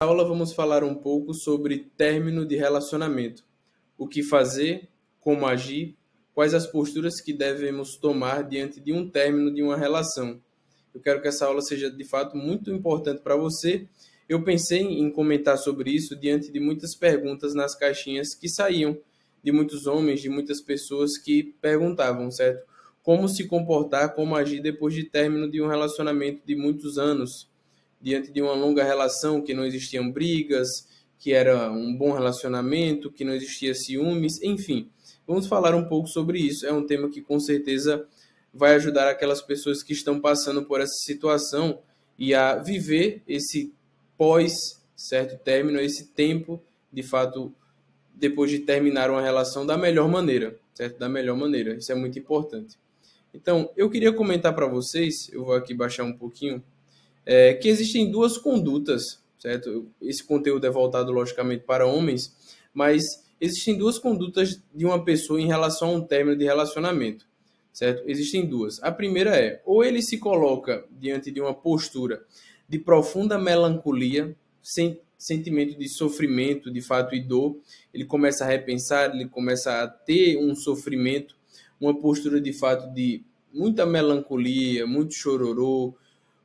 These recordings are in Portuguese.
Aula vamos falar um pouco sobre término de relacionamento, o que fazer, como agir, quais as posturas que devemos tomar diante de um término de uma relação. Eu quero que essa aula seja de fato muito importante para você. Eu pensei em comentar sobre isso diante de muitas perguntas nas caixinhas que saíam de muitos homens, de muitas pessoas que perguntavam, certo? Como se comportar, como agir depois de término de um relacionamento de muitos anos, diante de uma longa relação, que não existiam brigas, que era um bom relacionamento, que não existia ciúmes, enfim. Vamos falar um pouco sobre isso. É um tema que com certeza vai ajudar aquelas pessoas que estão passando por essa situação e a viver esse pós certo término, esse tempo, de fato, depois de terminar uma relação da melhor maneira, certo? Da melhor maneira. Isso é muito importante. Então, eu queria comentar para vocês, eu vou aqui baixar um pouquinho, que existem duas condutas, certo? Esse conteúdo é voltado, logicamente, para homens, mas existem duas condutas de uma pessoa em relação a um término de relacionamento, certo? Existem duas. A primeira é, ou ele se coloca diante de uma postura de profunda melancolia, sentimento de sofrimento, de fato e dor, ele começa a repensar, ele começa a ter um sofrimento, uma postura de fato de muita melancolia, muito chororô,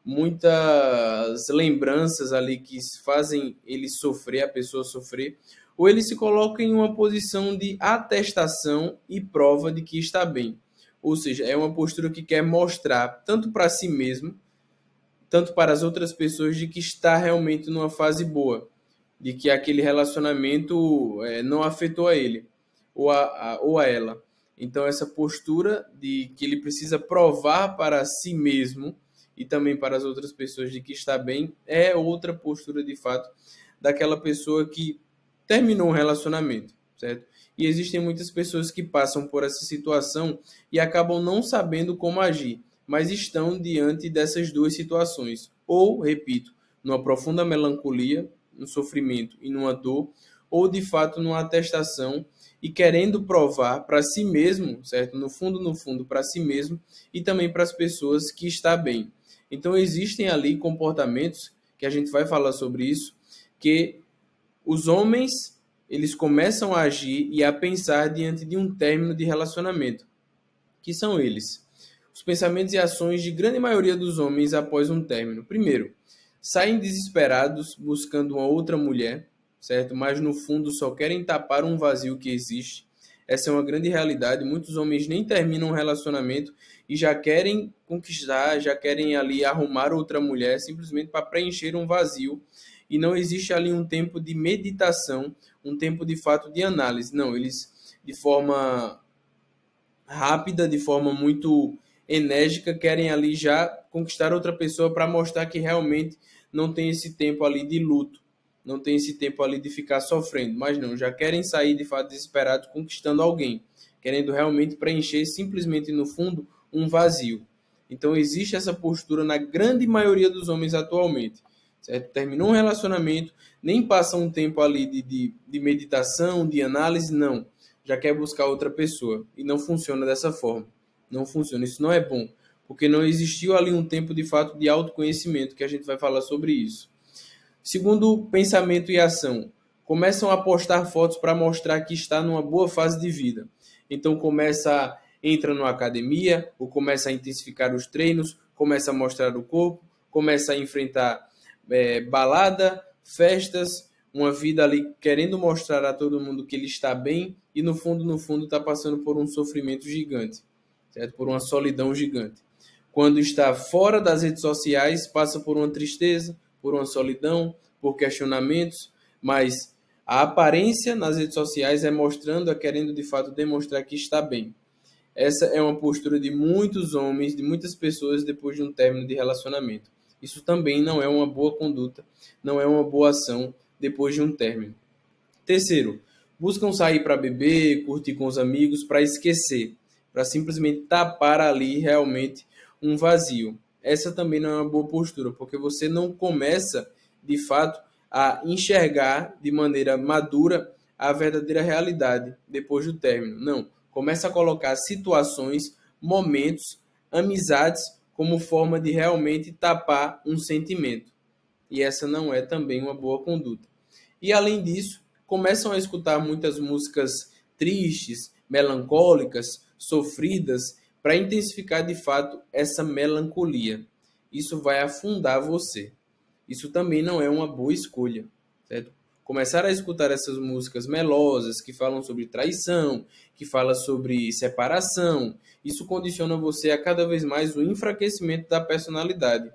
muitas lembranças ali que fazem ele sofrer, a pessoa sofrer, ou ele se coloca em uma posição de atestação e prova de que está bem. Ou seja, é uma postura que quer mostrar, tanto para si mesmo, tanto para as outras pessoas, de que está realmente numa fase boa, de que aquele relacionamento não afetou a ele ou a ela. Então, essa postura de que ele precisa provar para si mesmo e também para as outras pessoas de que está bem, é outra postura de fato daquela pessoa que terminou um relacionamento, certo? E existem muitas pessoas que passam por essa situação e acabam não sabendo como agir, mas estão diante dessas duas situações. Ou, repito, numa profunda melancolia, no sofrimento e numa dor, ou de fato numa atestação e querendo provar para si mesmo, certo? No fundo, para si mesmo e também para as pessoas que está bem. Então, existem ali comportamentos, que a gente vai falar sobre isso, que os homens, eles começam a agir e a pensar diante de um término de relacionamento, que são eles. Os pensamentos e ações de grande maioria dos homens após um término. Primeiro, saem desesperados buscando uma outra mulher, certo? Mas no fundo só querem tapar um vazio que existe. Essa é uma grande realidade. Muitos homens nem terminam um relacionamento e já querem conquistar, já querem ali arrumar outra mulher simplesmente para preencher um vazio. E não existe ali um tempo de meditação, um tempo de fato de análise. Não, eles de forma rápida, de forma muito enérgica, querem ali já conquistar outra pessoa para mostrar que realmente não tem esse tempo ali de luto, não tem esse tempo ali de ficar sofrendo, mas não, já querem sair de fato desesperados conquistando alguém, querendo realmente preencher simplesmente no fundo um vazio. Então existe essa postura na grande maioria dos homens atualmente, certo? Terminou um relacionamento, nem passa um tempo ali de meditação, de análise, não. Já quer buscar outra pessoa. E não funciona dessa forma. Não funciona. Isso não é bom. Porque não existiu ali um tempo de fato de autoconhecimento, que a gente vai falar sobre isso. Segundo, pensamento e ação. Começam a postar fotos para mostrar que está numa boa fase de vida. Então entra numa academia, ou começa a intensificar os treinos, começa a mostrar o corpo, começa a enfrentar balada, festas, uma vida ali querendo mostrar a todo mundo que ele está bem e no fundo está passando por um sofrimento gigante, certo? Por uma solidão gigante. Quando está fora das redes sociais, passa por uma tristeza, por uma solidão, por questionamentos, mas a aparência nas redes sociais é querendo de fato demonstrar que está bem. Essa é uma postura de muitos homens, de muitas pessoas depois de um término de relacionamento. Isso também não é uma boa conduta, não é uma boa ação depois de um término. Terceiro, buscam sair para beber, curtir com os amigos, para esquecer, para simplesmente tapar ali realmente um vazio. Essa também não é uma boa postura, porque você não começa, de fato, a enxergar de maneira madura a verdadeira realidade depois do término. Não, começa a colocar situações, momentos, amizades, como forma de realmente tapar um sentimento. e essa não é também uma boa conduta. E além disso, começam a escutar muitas músicas tristes, melancólicas, sofridas, para intensificar de fato essa melancolia. Isso vai afundar você. Isso também não é uma boa escolha, certo? Começar a escutar essas músicas melosas que falam sobre traição, que falam sobre separação, isso condiciona você a cada vez mais o enfraquecimento da personalidade.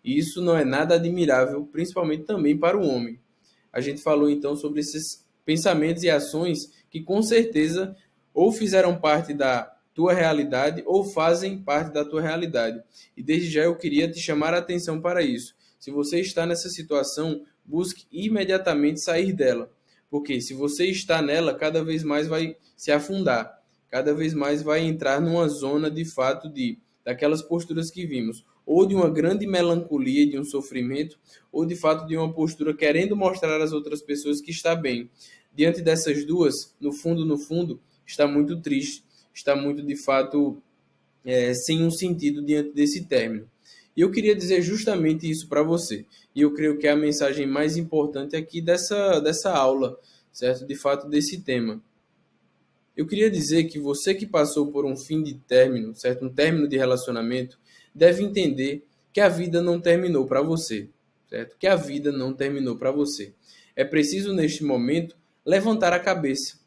E isso não é nada admirável, principalmente também para o homem. A gente falou então sobre esses pensamentos e ações que com certeza ou fizeram parte da tua realidade ou fazem parte da tua realidade. E desde já eu queria te chamar a atenção para isso. Se você está nessa situação, busque imediatamente sair dela. Porque se você está nela, cada vez mais vai se afundar. Cada vez mais vai entrar numa zona de fato daquelas posturas que vimos. Ou de uma grande melancolia, de um sofrimento, ou de fato de uma postura querendo mostrar às outras pessoas que está bem. Diante dessas duas, no fundo, está muito triste. Está muito, de fato, sem um sentido diante desse término. E eu queria dizer justamente isso para você. E eu creio que é a mensagem mais importante aqui dessa aula, certo? De fato, desse tema. Eu queria dizer que você que passou por um fim de término, certo? Um término de relacionamento, deve entender que a vida não terminou para você, certo? Que a vida não terminou para você. É preciso, neste momento, levantar a cabeça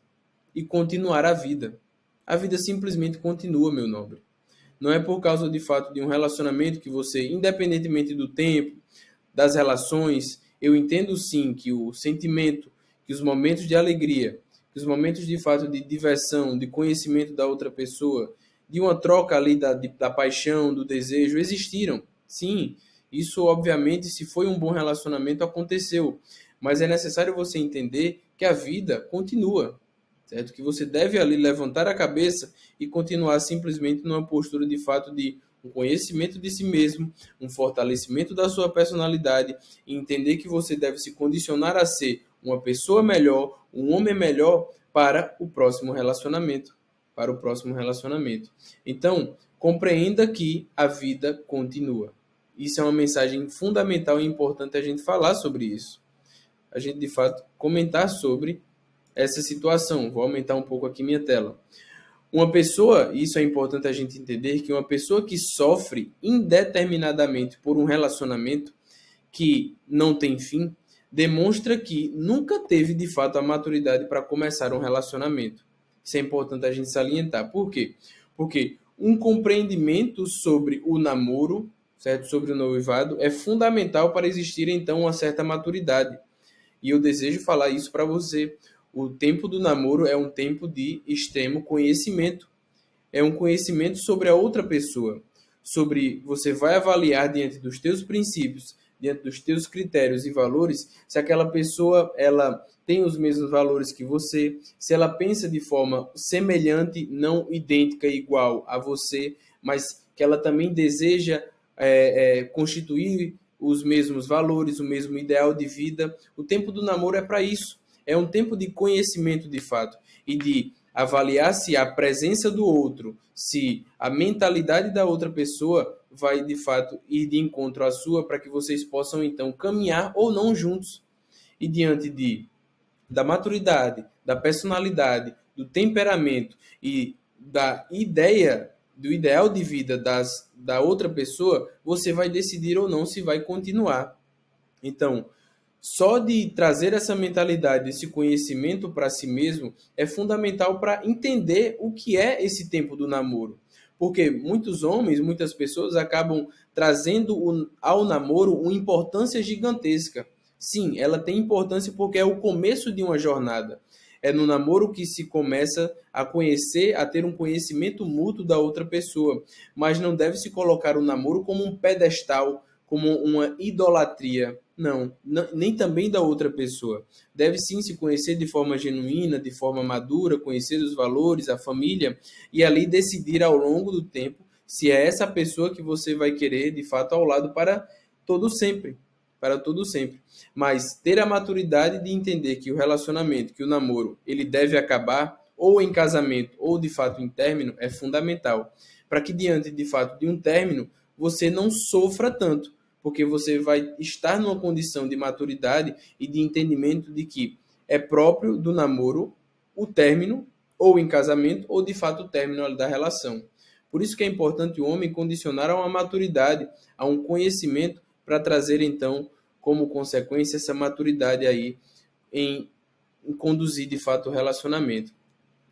e continuar a vida. A vida simplesmente continua, meu nobre. Não é por causa de fato de um relacionamento que você, independentemente do tempo, das relações, eu entendo sim que o sentimento, que os momentos de alegria, que os momentos de fato de diversão, de conhecimento da outra pessoa, de uma troca ali da paixão, do desejo, existiram. Sim, isso obviamente, se foi um bom relacionamento, aconteceu. Mas é necessário você entender que a vida continua. Certo? Que você deve ali levantar a cabeça e continuar simplesmente numa postura de fato de um conhecimento de si mesmo, um fortalecimento da sua personalidade e entender que você deve se condicionar a ser uma pessoa melhor, um homem melhor para o próximo relacionamento, Então, compreenda que a vida continua. Isso é uma mensagem fundamental e importante a gente falar sobre isso. A gente, de fato, comentar sobre essa situação. Vou aumentar um pouco aqui minha tela. Uma pessoa, isso é importante a gente entender, que uma pessoa que sofre indeterminadamente por um relacionamento que não tem fim, demonstra que nunca teve de fato a maturidade para começar um relacionamento. Isso é importante a gente salientar. Por quê? Porque um compreendimento sobre o namoro, certo? Sobre o noivado, é fundamental para existir então uma certa maturidade. E eu desejo falar isso para você. O tempo do namoro é um tempo de extremo conhecimento. É um conhecimento sobre a outra pessoa. Sobre você vai avaliar diante dos teus princípios, diante dos teus critérios e valores, se aquela pessoa ela tem os mesmos valores que você, se ela pensa de forma semelhante, não idêntica e igual a você, mas que ela também deseja constituir os mesmos valores, o mesmo ideal de vida. O tempo do namoro é para isso. É um tempo de conhecimento de fato e de avaliar se a presença do outro, se a mentalidade da outra pessoa vai de fato ir de encontro à sua para que vocês possam então caminhar ou não juntos. E diante da maturidade, da personalidade, do temperamento e da ideia, do ideal de vida da outra pessoa, você vai decidir ou não se vai continuar. Então, só de trazer essa mentalidade, esse conhecimento para si mesmo é fundamental para entender o que é esse tempo do namoro. Porque muitos homens, muitas pessoas acabam trazendo ao namoro uma importância gigantesca. Sim, ela tem importância porque é o começo de uma jornada. É no namoro que se começa a conhecer, a ter um conhecimento mútuo da outra pessoa. Mas não deve se colocar o namoro como um pedestal, como uma idolatria. Não, nem também da outra pessoa. Deve sim se conhecer de forma genuína, de forma madura, conhecer os valores, a família, e ali decidir ao longo do tempo se é essa pessoa que você vai querer, de fato, ao lado para todo sempre. Para todo sempre. Mas ter a maturidade de entender que o relacionamento, que o namoro, ele deve acabar, ou em casamento, ou de fato em término, é fundamental. Para que diante, de fato, de um término, você não sofra tanto. porque você vai estar numa condição de maturidade e de entendimento de que é próprio do namoro o término, ou em casamento, ou de fato o término da relação. Por isso que é importante o homem condicionar a uma maturidade, a um conhecimento, para trazer então como consequência essa maturidade aí em conduzir de fato o relacionamento.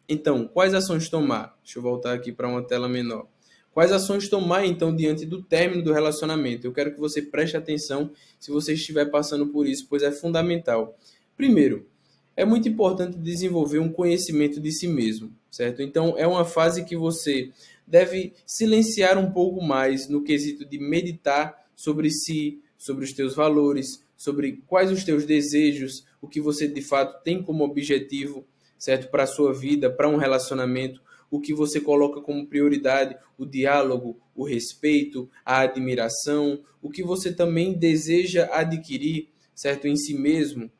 Então, quais ações tomar? Deixa eu voltar aqui para uma tela menor. Quais ações tomar, então, diante do término do relacionamento? Eu quero que você preste atenção se você estiver passando por isso, pois é fundamental. Primeiro, é muito importante desenvolver um conhecimento de si mesmo, certo? Então, é uma fase que você deve silenciar um pouco mais no quesito de meditar sobre si, sobre os teus valores, sobre quais os teus desejos, o que você de fato tem como objetivo, certo? Para a sua vida, para um relacionamento, o que você coloca como prioridade, o diálogo, o respeito, a admiração, o que você também deseja adquirir, certo? Em si mesmo,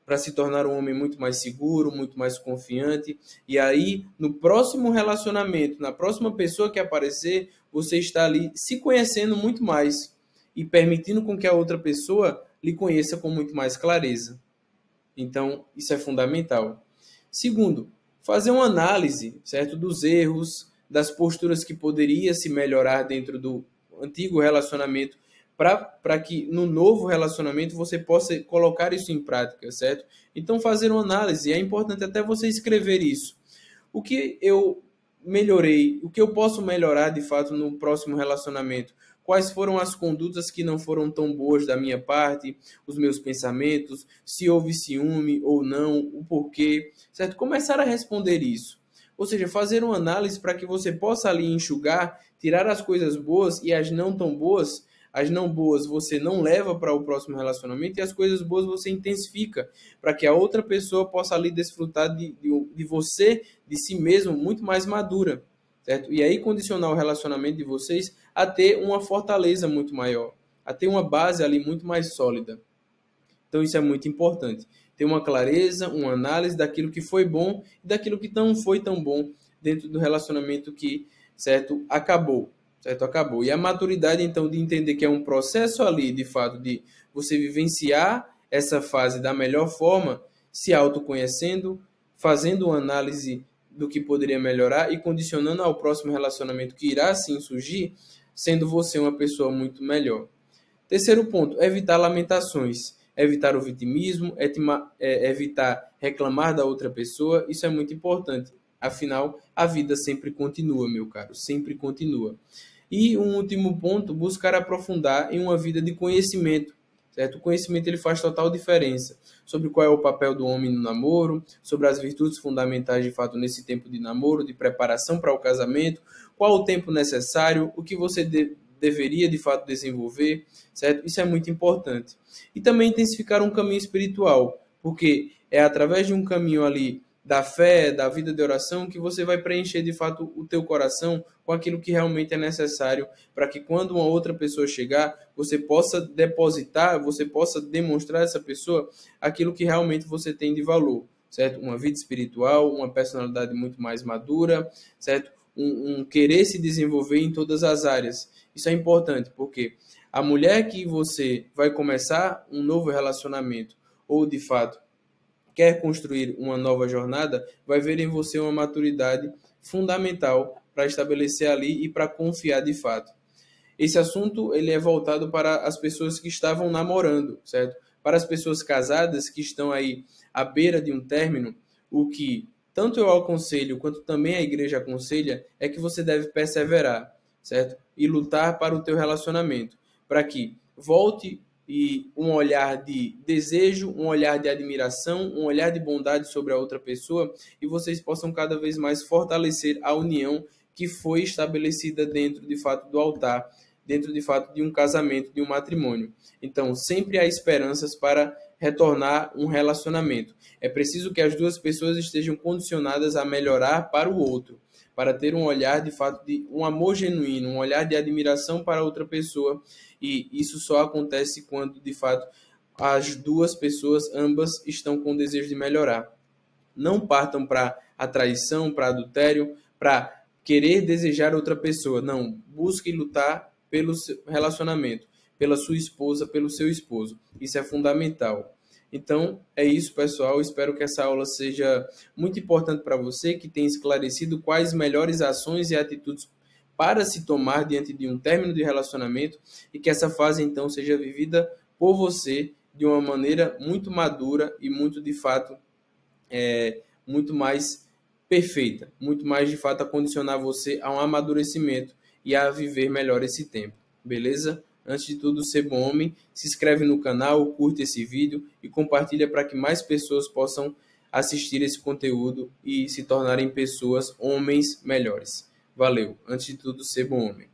para se tornar um homem muito mais seguro, muito mais confiante. E aí, no próximo relacionamento, na próxima pessoa que aparecer, você está ali se conhecendo muito mais e permitindo com que a outra pessoa lhe conheça com muito mais clareza. Então, isso é fundamental. Segundo, fazer uma análise, certo, dos erros, das posturas que poderia se melhorar dentro do antigo relacionamento, para que no novo relacionamento você possa colocar isso em prática, certo? Então, fazer uma análise, é importante até você escrever isso. O que eu melhorei, o que eu posso melhorar de fato no próximo relacionamento? Quais foram as condutas que não foram tão boas da minha parte, os meus pensamentos, se houve ciúme ou não, o porquê, certo? Começar a responder isso. Ou seja, fazer uma análise para que você possa ali enxugar, tirar as coisas boas e as não tão boas. As não boas você não leva para o próximo relacionamento e as coisas boas você intensifica para que a outra pessoa possa ali desfrutar de você, de si mesmo, muito mais madura, certo? E aí condicionar o relacionamento de vocês a ter uma fortaleza muito maior, a ter uma base ali muito mais sólida. Então isso é muito importante. Ter uma clareza, uma análise daquilo que foi bom e daquilo que não foi tão bom dentro do relacionamento que, certo, acabou. Certo? Acabou. E a maturidade, então, de entender que é um processo ali, de fato, de você vivenciar essa fase da melhor forma, se autoconhecendo, fazendo uma análise do que poderia melhorar e condicionando ao próximo relacionamento que irá sim surgir, sendo você uma pessoa muito melhor. Terceiro ponto, evitar lamentações, evitar o vitimismo, evitar reclamar da outra pessoa, isso é muito importante. Afinal, a vida sempre continua, meu caro, sempre continua. E um último ponto, buscar aprofundar em uma vida de conhecimento, certo? O conhecimento ele faz total diferença sobre qual é o papel do homem no namoro, sobre as virtudes fundamentais de fato nesse tempo de namoro, de preparação para o casamento, qual o tempo necessário, o que você deveria de fato desenvolver, certo? Isso é muito importante. E também intensificar um caminho espiritual, porque é através de um caminho ali da fé, da vida de oração, que você vai preencher de fato o teu coração com aquilo que realmente é necessário para que quando uma outra pessoa chegar, você possa depositar, você possa demonstrar a essa pessoa aquilo que realmente você tem de valor, certo? Uma vida espiritual, uma personalidade muito mais madura, certo? Um querer se desenvolver em todas as áreas. Isso é importante, porque a mulher que você vai começar um novo relacionamento, ou de fato quer construir uma nova jornada, vai ver em você uma maturidade fundamental para estabelecer ali e para confiar de fato. Esse assunto ele é voltado para as pessoas que estavam namorando, certo? Para as pessoas casadas que estão aí à beira de um término, o que tanto eu aconselho quanto também a igreja aconselha é que você deve perseverar, certo? E lutar para o teu relacionamento, para que volte e um olhar de desejo, um olhar de admiração, um olhar de bondade sobre a outra pessoa e vocês possam cada vez mais fortalecer a união que foi estabelecida dentro de fato do altar, dentro de fato de um casamento, de um matrimônio. Então, sempre há esperanças para retornar um relacionamento. É preciso que as duas pessoas estejam condicionadas a melhorar para o outro, para ter um olhar de fato de um amor genuíno, um olhar de admiração para outra pessoa. E isso só acontece quando, de fato, as duas pessoas, ambas, estão com desejo de melhorar. Não partam para a traição, para adultério, para querer desejar outra pessoa. Não, busquem lutar pelo relacionamento, pela sua esposa, pelo seu esposo. Isso é fundamental. Então, é isso, pessoal. Espero que essa aula seja muito importante para você, que tenha esclarecido quais melhores ações e atitudes para se tomar diante de um término de relacionamento e que essa fase, então, seja vivida por você de uma maneira muito madura e muito, de fato, muito mais perfeita, muito mais, de fato, a condicionar você a um amadurecimento e a viver melhor esse tempo. Beleza? Antes de tudo, ser bom homem, se inscreve no canal, curte esse vídeo e compartilha para que mais pessoas possam assistir esse conteúdo e se tornarem pessoas, homens melhores. Valeu! Antes de tudo, ser bom homem.